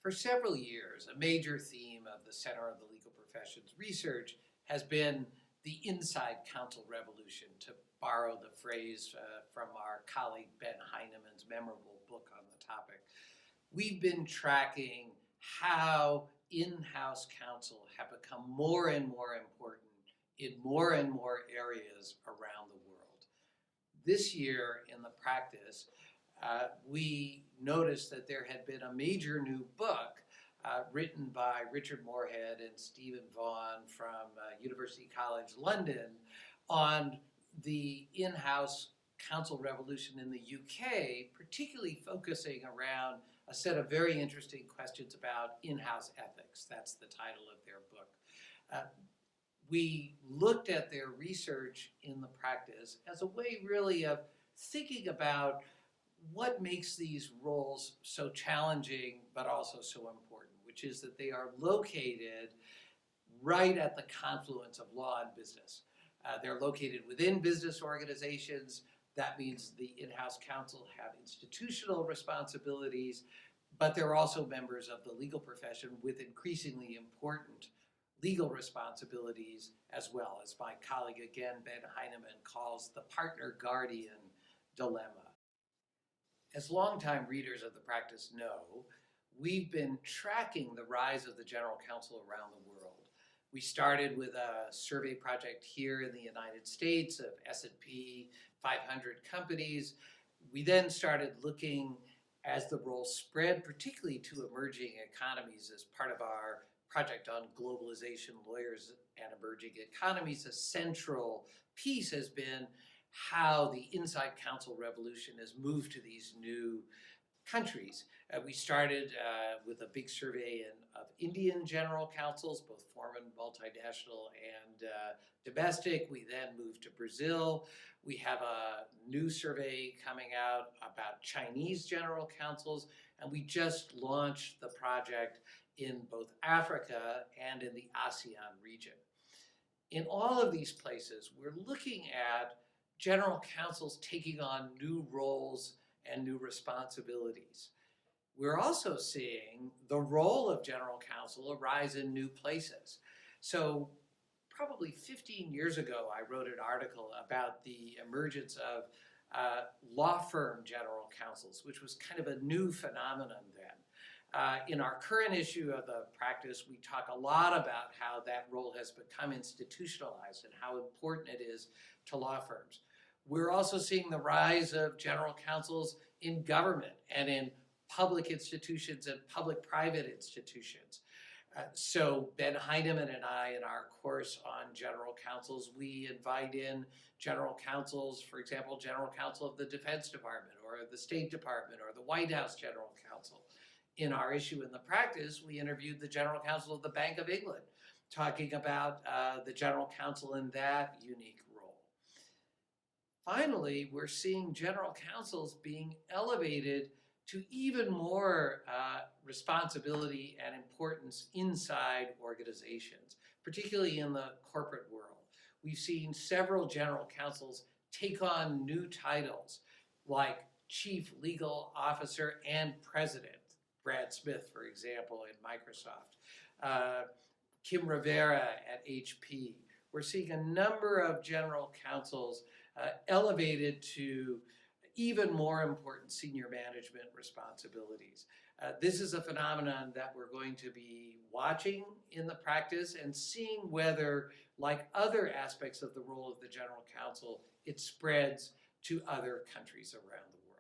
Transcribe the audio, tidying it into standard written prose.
For several years, a major theme of the Center of the Legal Professions research has been the inside counsel revolution, to borrow the phrase from our colleague Ben Heinemann's memorable book on the topic. We've been tracking how in-house counsel have become more and more important in more and more areas around the world. This year in the practice, we noticed that there had been a major new book written by Richard Moorhead and Stephen Vaughan from University College London on the in-house counsel revolution in the UK, particularly focusing around a set of very interesting questions about in-house ethics. That's the title of their book. We looked at their research in the practice as a way really of thinking about what makes these roles so challenging but also so important, which is that they are located right at the confluence of law and business. They're located within business organizations. That means the in-house counsel have institutional responsibilities, but they're also members of the legal profession with increasingly important legal responsibilities, as well, as my colleague again, Ben Heinemann, calls the partner-guardian dilemma. As longtime readers of the practice know, we've been tracking the rise of the general counsel around the world. We started with a survey project here in the United States of S&P 500 companies. We then started looking as the role spread, particularly to emerging economies, as part of our project on globalization, lawyers, and emerging economies. A central piece has been how the inside counsel revolution has moved to these new countries. We started with a big survey of Indian general counsels, both foreign, multinational, and domestic. We then moved to Brazil. We have a new survey coming out about Chinese general counsels, and we just launched the project in both Africa and in the ASEAN region. In all of these places, we're looking at general counsels taking on new roles and new responsibilities. We're also seeing the role of general counsel arise in new places. So probably 15 years ago, I wrote an article about the emergence of law firm general counsels, which was kind of a new phenomenon then. In our current issue of the practice, we talk a lot about how that role has become institutionalized and how important it is to law firms. We're also seeing the rise of general counsels in government and in public institutions and public-private institutions. So Ben Heinemann and I, in our course on general counsels, we invite in general counsels, for example, general counsel of the Defense Department or the State Department or the White House general counsel. In our issue in the practice, we interviewed the general counsel of the Bank of England, talking about the general counsel in that unique role. Finally, we're seeing general counsels being elevated to even more responsibility and importance inside organizations, particularly in the corporate world. We've seen several general counsels take on new titles like Chief Legal Officer and President. Brad Smith, for example, in Microsoft. Kim Rivera at HP. We're seeing a number of general counsels elevated to even more important senior management responsibilities. This is a phenomenon that we're going to be watching in the practice and seeing whether, like other aspects of the role of the general counsel, it spreads to other countries around the world.